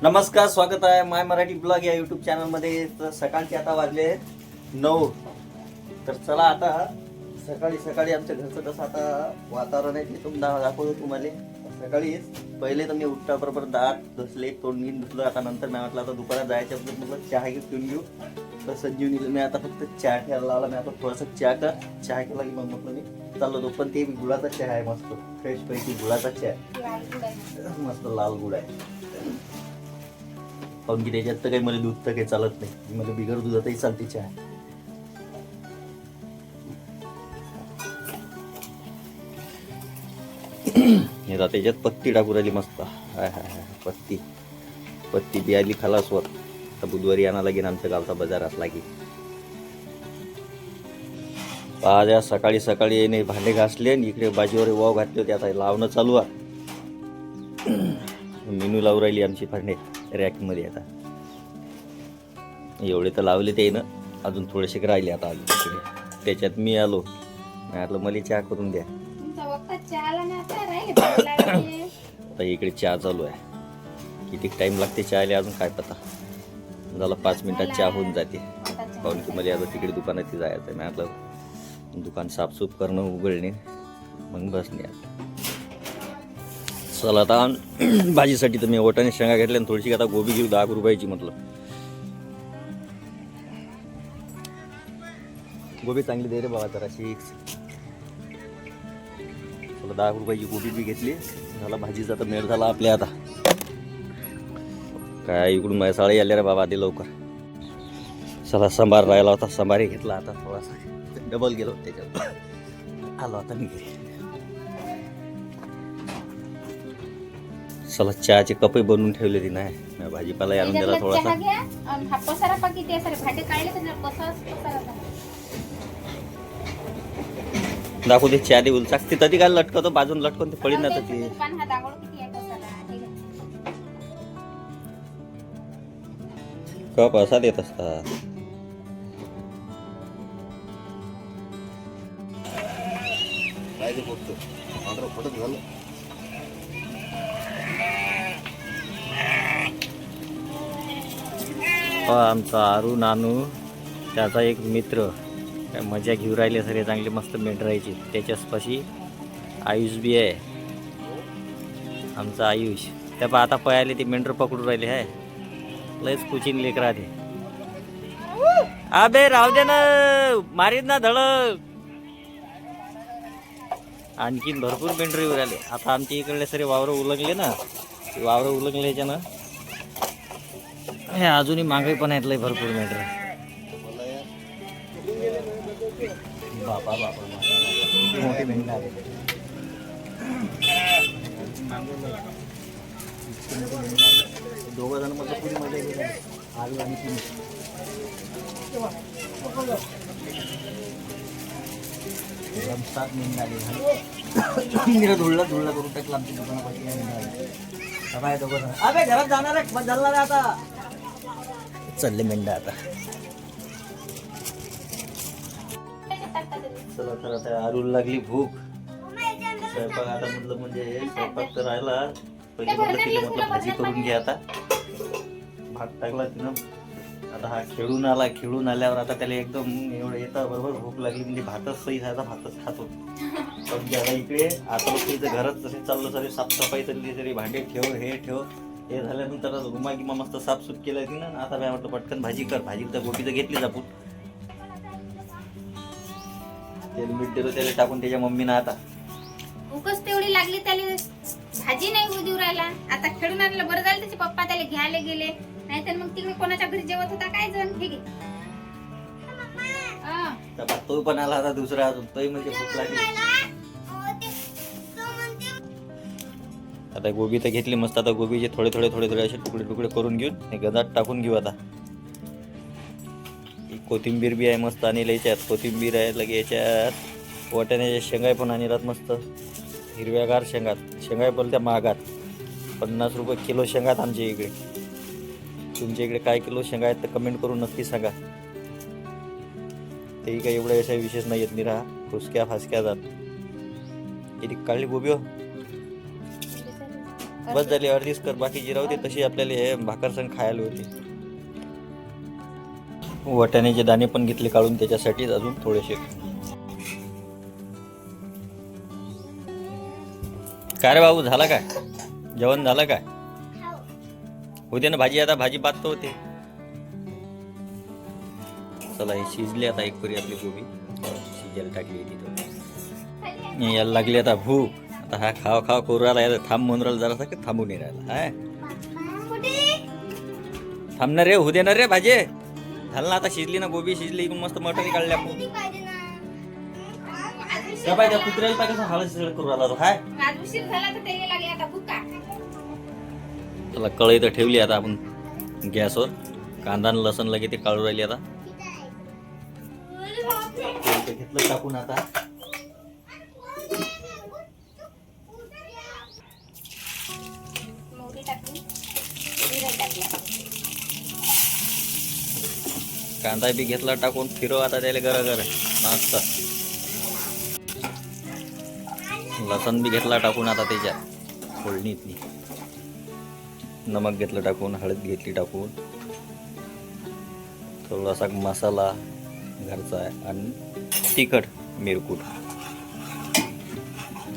नमस्कार, स्वागत आहे माय मराठी ब्लॉग या यूट्यूब चॅनलमध्ये. तर सकाळचे आता वाजले 9. तर चला आता सकाळी सकाळी आमच्या घरचं कसं आता वातावरण आहे ते दाखवतो तुम्हाला. सकाळी पहिले तर मी उठल्याबरोबर दात घसले, तोंड घेऊन धुतलं. आता नंतर मी म्हटलं आता दुपारात जायच्या म्हटलं चहा पिऊन घेऊ. तर संजीवनीला मी आता फक्त चहा ठेवायला लावला. मी आता थोडासा चहा केला की मग म्हटलं मी चाललो तो. पण ते गुळाचा चहा आहे, मस्त फ्रेश पैकी गुळाचा चहा, मस्त लाल गुळ आहे. काऊन की त्याच्यात तर काही मला दूध तर काही चालत नाही, मला बिगर दुधातही चालते चहा. हे त्याच्यात पत्ती टाकू राहिली मस्त. हाय हाय हाय, पत्ती बी आली खलासवर. आता बुधवारी आणा लागेल आमच्या गावचा बाजार असला की. आज सकाळी सकाळी येणे भांडे घासले आणि इकडे बाजीवर वाव घातले होते. आता लावणं चालू आहे. मेनू लावून राहिली आमची भांडे रॅक मध्ये. आता एवढे तर लावले ते ना, अजून थोडेसे राहिले. आता त्याच्यात मी आलो, म्हटलं मला चहा करून द्या. आता इकडे चहा चालू आहे. किती टाइम लागते चहाला अजून काय पता. झालं 5 मिनिटात चहा होऊन जाते. काऊन की मला आता तिकडे दुकानात जायचं आहे. म्हटलं दुकान साफसूफ करणं, उघडणे, मग बसणे. चला आता भाजीसाठी तर मी वाटाणे शेंगा घेतल्या आणि थोडीशी आता गोबी घेऊ 10 रुपयाची. म्हटलं गोबी चांगली दे रे बाबा जराशी. चला 10 रुपयाची गोबी बी घेतली. झाला भाजीचा तर मेळ झाला आपल्या. आता काय इकडून मैसाळे आले रे बाबा आधी लवकर. चला सांबार राहिला होता, सांबारही घेतला. आता थोडासा डबल गेलो त्याच्यात आलो आता मी घरी. चला चहाचे कपही बनवून ठेवले ती नाही, भाजीपाला आणून दिला थोडासा. दाखवू दे चहा दे उलचाकते तरी काय लटकवतो बाजून लटकून ते पडीन ना. तर ते कप असा देत असतात. आमचा आरू नानू त्याचा एक मित्र काय मजा घेऊ राहिले सगळे. चांगले मस्त मेंढरायची. त्याच्याचपाशी आयुष बी आहे, आमचा आयुष. त्या पा आता पळाले ते मेंढर पकडून राहिले. आहे लयच कुचिन लेकरा ते. अबे राहू दे ना, मारीत ना धडक. आणखीन भरपूर मेंढर येऊ राहिले. आता आमच्या इकडले सगळे वावर उलगले ना, वावर उलगले ह्याच्यानं. हे अजूनही मागे पण आहेत लय भरपूर मेंढर. बापा मोठी मेंढर आहे. दोघं जण मग पुरी मजा येईल. आलू आणि तुम्ही धुळला करून टाकला आमच्या दुकानापाशी. दोघं जण अबे घरात जाणार आहे, बदलणार आहे आता. चालले मेंढा आता. चला तर आता आरूला लागली भूक. स्वयंपाक आता म्हटलं म्हणजे स्वयंपाक तर राहिला. पहिले म्हटलं तिला म्हटलं भाजी करून घे. आता भात टाकला तिनं. आता हा खेळून आला. खेळून आल्यावर आता त्याला एकदम एवढं येतं बरोबर भूक लागली म्हणजे भातच सही झाला. भातच खातो. पण आता इकडे आता तिचं घरात जसे चाललं सगळे साफसफाई चालली. तरी भांडे ठेव, हे ठेव. हे झाल्यानंतर रुमा गिमा मस्त साफसूफ केलं तिनं. आता काय म्हटलं पटकन भाजी कर. भाजी तर गोबी तर घेतलीच आपण. तेल मीठ दिलं त्याला टाकून त्याच्या मम्मीनं. आता उकच तेवढी लागली त्याला, भाजी नाही होऊ देऊ राहिला. आता खेळून आणलं बरं झालं त्याचे पप्पा त्याला घ्यायला गेले. नाहीतर मग तिकडे कोणाच्या घरी जेवत होता काय जण. ठीक आहे तो पण आला आता दुसरा अजून. तोही म्हणजे भूक लागली. आता गोबी तर घेतली मस्त. आता गोबीचे थोडे थोडे थोडे थोडे असे तुकडे तुकडे करून घेऊन हे गदात टाकून घेऊ. आता कोथिंबीर बी आहे मस्त आणि याच्यात कोथिंबीर आहे. लगे याच्यात वाटाण्याच्या शेंगाय पण आणतात मस्त हिरव्यागार शेंगात. शेंगाय बोलत्या महागात 50 रुपये किलो शेंगात आमच्या इकडे. तुमच्या इकडे काय किलो शेंगा आहेत तर कमेंट करून नक्की सांगा. तेही काही एवढ्या अशा विशेष नाही येत. निरा फुसक्या फासक्या जात. किती काढली गोबी हो. बस झाली अर्धीच कर, बाकी जी राहते तशी आपल्याला हे भाकर संग खायला होती. वाटाण्याचे दाणे पण घेतले काढून त्याच्यासाठी अजून थोडेसे. काय रे बाबू, झाला काय जेवण? झालं काय? होते ना भाजी, आता भाजी पात होते. चला हे शिजले आता एक परी आपली गोबी शिजायला टाकली तिथं. यायला लागली आता भूक. आता हा खाव खाव करू राहिला, थांब म्हणून राहिला जरासा की थांबून नाही राहिला. हाय थांबणार रे, होऊ देणार रे भाजी. झालं ना आता, शिजली ना गोबी, शिजली की मस्त मटण काढले आपण. त्या पाहिजे कुत्र्याला पाहिजे कसं हळद शिजळ करू राहिला तो. हाय आज उशीर झाला तर ते लागले आता भुका. त्याला कढई तर ठेवली आता आपण गॅसवर. कांदा आणि लसण लगे ते काढू राहिली आता. तेल ते घेतलं टाकून आता. मोहरी टाकली, जिरं टाकलं. कांदा बी घेतला टाकून, फिरव आता त्याला गरगर मस्त. लसण बी घेतला टाकून आता त्याच्यात फोडणीतली. नमक घेतलं टाकून, हळद घेतली टाकून, थोडासा मसाला घरचा आहे आणि तिखट मिरकूट.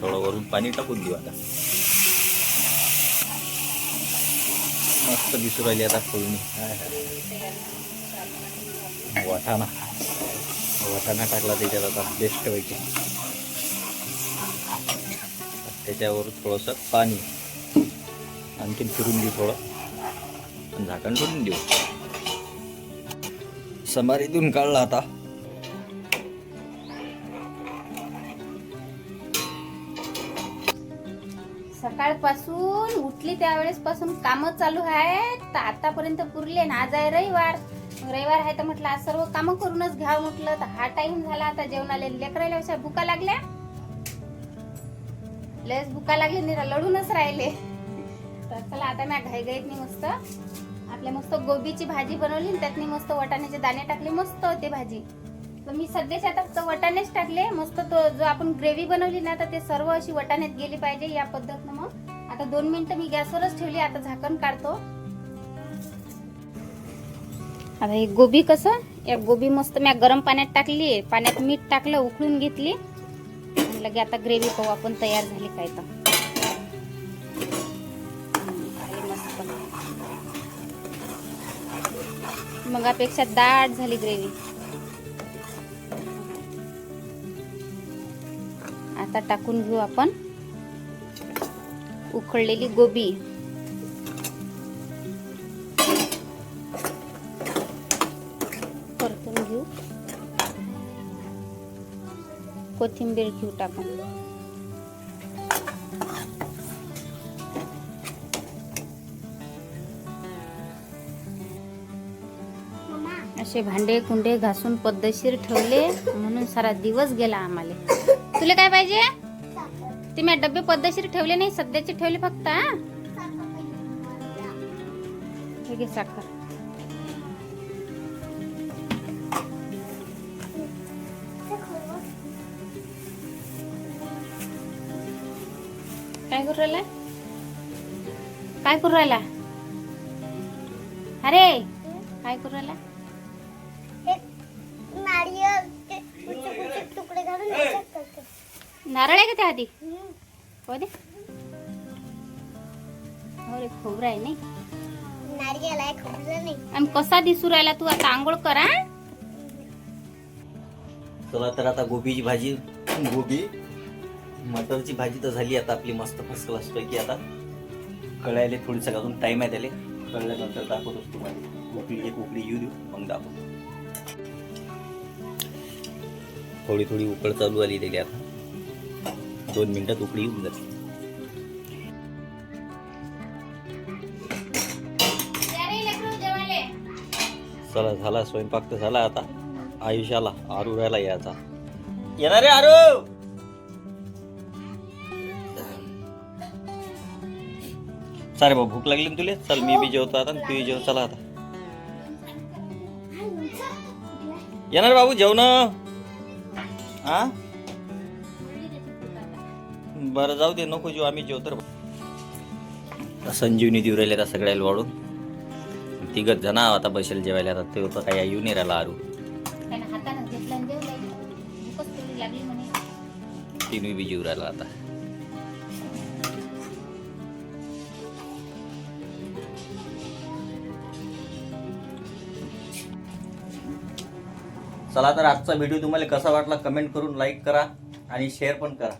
थोडं वरून पाणी टाकून देऊ आता. मस्त दिसू राहिली आता फोडणी. वाटाणा टाकला त्याच्यात आता बेस्ट पैकी. त्याच्यावर थोडंसं पाणी आणखीन फिरून देऊ थोडं आणि झाकण ठेवून देऊ. समारीतून काढला आता. सकाळपासून उठली त्यावेळेस पासून काम चालू आहेत तर आतापर्यंत पुरले ना. आज आहे रविवार. रविवार आहे तर म्हटलं आज सर्व कामं करूनच घ्यावं म्हटलं. तर हा टाइम झाला आता जेवणाला. लेकरायला अशा भुका लागल्या, लयच भुका लागली, निरा लढूनच राहिले. तर चला आता मी घाईघाईतनी मस्त आपल्या मस्त गोबीची भाजी बनवली आणि त्यातनी मस्त वाटाण्याचे दाणे टाकले. मस्त होते भाजी. तर मी सध्याच्या आता वाटाणेच टाकले. मस्त तो जो आपण ग्रेव्ही बनवली ना तर ते सर्व अशी वाटाण्यात गेली पाहिजे या पद्धतीनं. मग आता 2 मिनिटं मी गॅसवरच ठेवली. आता झाकण काढतो. आता हे गोबी कसं, या गोबी मस्त मी गरम पाण्यात टाकली, पाण्यात मीठ टाकलं, उकळून घेतली. लगे आता ग्रेव्ही पाहू आपण तयार झाली काय तर. मस्त मगापेक्षा दाट झाली ग्रेव्ही. आता टाकून घेऊ आपण उकळलेली गोबी. परतून घेऊ. कोथिंबीर घेऊ टाकून. असे भांडे कुंडे घासून पद्धतशीर ठेवले म्हणून सारा दिवस गेला आम्हाला. तुला काय पाहिजे? ते मी डब्बे पद्धतशीर ठेवले नाही, सध्याचे ठेवले फक्त. हे घे साखर. काय करू राहिला? काय करू राहिला? अरे काय करू राहिला? नारळ आहे का त्या आधी? हो दे. अरे खोबरं आहे नाही. नारियल आहे, खोबरं नाही. आणि कसा दिसू राहिला तू? आता आंघोळ करा. चला तर आता गोबीची भाजी, गोबी मटरची भाजी तर झाली आता आपली मस्त फर्स्ट क्लास पैकी. आता कळायला थोडीसा अजून टाइम आहे त्याला. कळल्यानंतर दाखवतोच तुम्हाला. एक उकळी येऊ देऊ मग दाखवतो. थोडी थोडी उकळ चालू आली त्याला. आता 2 मिनिटात उकळी येऊन जाते. चला झाला स्वयंपाक तर झाला. आता आयुष्याला आरू राहिला याचा. येणार रे आरू. सारे भाऊ भूक लागली ना तुले? चल मी बी जेवतो आता, तू जेव. चला आता येणार बाबू जेवण. हा बरं जाऊ दे, नको जेव, आम्ही जेवतो. संजीवनी देऊ राहिले आता सगळ्याला वाढून. तिघच जण आता बसेल जेवायला. आता ते होतं काही येऊ नाही राहिला आरू. त्यानं हातानं घेतलं आणि जेवलं. भूकच तेवढी लागली म्हणे. तिन्ही बी जीव राहिला आता. चला तर आजचा व्हिडिओ तुम्हाला कसा वाटला कमेंट करून लाईक करा आणि शेअर पण करा.